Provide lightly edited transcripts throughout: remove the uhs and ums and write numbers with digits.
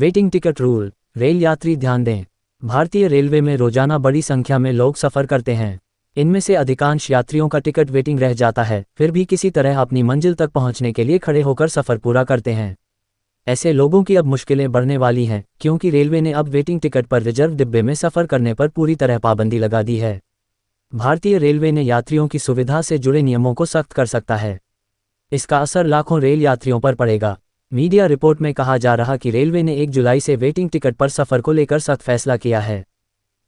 Waiting ticket rule. Rail यात्री ध्यान दें, भारतीय रेलवे में रोजाना बड़ी संख्या में लोग सफ़र करते हैं। इनमें से अधिकांश यात्रियों का टिकट वेटिंग रह जाता है, फिर भी किसी तरह अपनी मंजिल तक पहुंचने के लिए खड़े होकर सफ़र पूरा करते हैं। ऐसे लोगों की अब मुश्किलें बढ़ने वाली हैं, क्योंकि रेलवे ने अब वेटिंग टिकट पर रिजर्व डिब्बे में सफ़र करने पर पूरी तरह पाबंदी लगा दी है। भारतीय रेलवे ने यात्रियों की सुविधा से जुड़े नियमों को सख्त कर सकता है। इसका असर लाखों रेल यात्रियों पर पड़ेगा। मीडिया रिपोर्ट में कहा जा रहा कि रेलवे ने 1 जुलाई से वेटिंग टिकट पर सफ़र को लेकर सख्त फैसला किया है।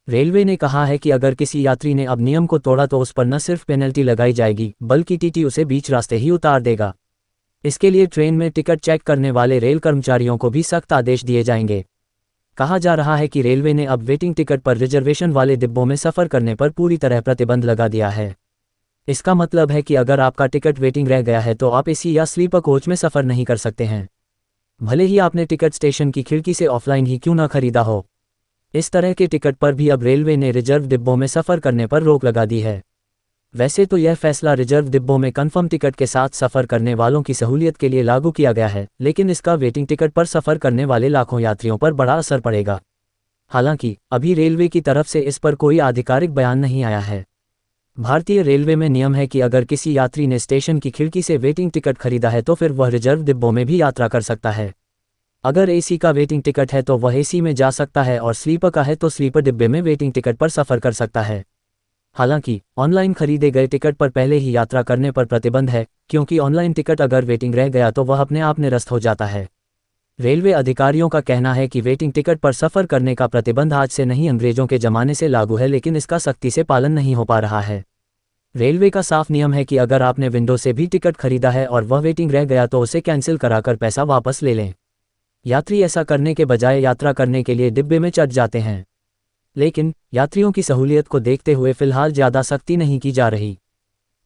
रेलवे ने कहा है कि अगर किसी यात्री ने अब नियम को तोड़ा तो उस पर न सिर्फ पेनल्टी लगाई जाएगी, बल्कि टीटी उसे बीच रास्ते ही उतार देगा। इसके लिए ट्रेन में टिकट चेक करने वाले रेल कर्मचारियों को भी सख्त आदेश दिए जाएंगे। कहा जा रहा है कि रेलवे ने अब वेटिंग टिकट पर रिजर्वेशन वाले डिब्बों में सफ़र करने पर पूरी तरह प्रतिबंध लगा दिया है। इसका मतलब है कि अगर आपका टिकट वेटिंग रह गया है तो आप एसी या स्लीपर कोच में सफ़र नहीं कर सकते हैं, भले ही आपने टिकट स्टेशन की खिड़की से ऑफलाइन ही क्यों ना खरीदा हो। इस तरह के टिकट पर भी अब रेलवे ने रिजर्व डिब्बों में सफ़र करने पर रोक लगा दी है। वैसे तो यह फैसला रिजर्व डिब्बों में कन्फर्म टिकट के साथ सफ़र करने वालों की सहूलियत के लिए लागू किया गया है, लेकिन इसका वेटिंग टिकट पर सफ़र करने वाले लाखों यात्रियों पर बड़ा असर पड़ेगा। हालांकि अभी रेलवे की तरफ से इस पर कोई आधिकारिक बयान नहीं आया है। भारतीय रेलवे में नियम है कि अगर किसी यात्री ने स्टेशन की खिड़की से वेटिंग टिकट खरीदा है तो फिर वह रिजर्व डिब्बों में भी यात्रा कर सकता है। अगर एसी का वेटिंग टिकट है तो वह एसी में जा सकता है और स्लीपर का है तो स्लीपर डिब्बे में वेटिंग टिकट पर सफ़र कर सकता है। हालांकि ऑनलाइन खरीदे गए टिकट पर पहले ही यात्रा करने पर प्रतिबंध है, क्योंकि ऑनलाइन टिकट अगर वेटिंग रह गया तो वह अपने आप निरस्त हो जाता है। रेलवे अधिकारियों का कहना है कि वेटिंग टिकट पर सफ़र करने का प्रतिबंध आज से नहीं अंग्रेजों के ज़माने से लागू है, लेकिन इसका सख्ती से पालन नहीं हो पा रहा है। रेलवे का साफ नियम है कि अगर आपने विंडो से भी टिकट खरीदा है और वह वेटिंग रह गया तो उसे कैंसिल कराकर पैसा वापस ले लें। यात्री ऐसा करने के बजाय यात्रा करने के लिए डिब्बे में चढ़ जाते हैं, लेकिन यात्रियों की सहूलियत को देखते हुए फिलहाल ज़्यादा सख्ती नहीं की जा रही।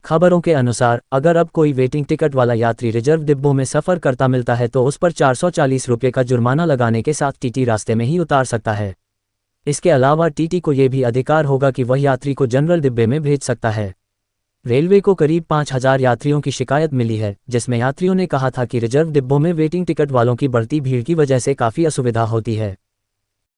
खबरों के अनुसार अगर अब कोई वेटिंग टिकट वाला यात्री रिजर्व डिब्बों में सफ़र करता मिलता है तो उस पर 440 रुपये का जुर्माना लगाने के साथ टीटी रास्ते में ही उतार सकता है। इसके अलावा टीटी को यह भी अधिकार होगा कि वह यात्री को जनरल डिब्बे में भेज सकता है। रेलवे को करीब 5000 यात्रियों की शिकायत मिली है, जिसमें यात्रियों ने कहा था कि रिजर्व डिब्बों में वेटिंग टिकट वालों की बढ़ती भीड़ की वजह से काफ़ी असुविधा होती है।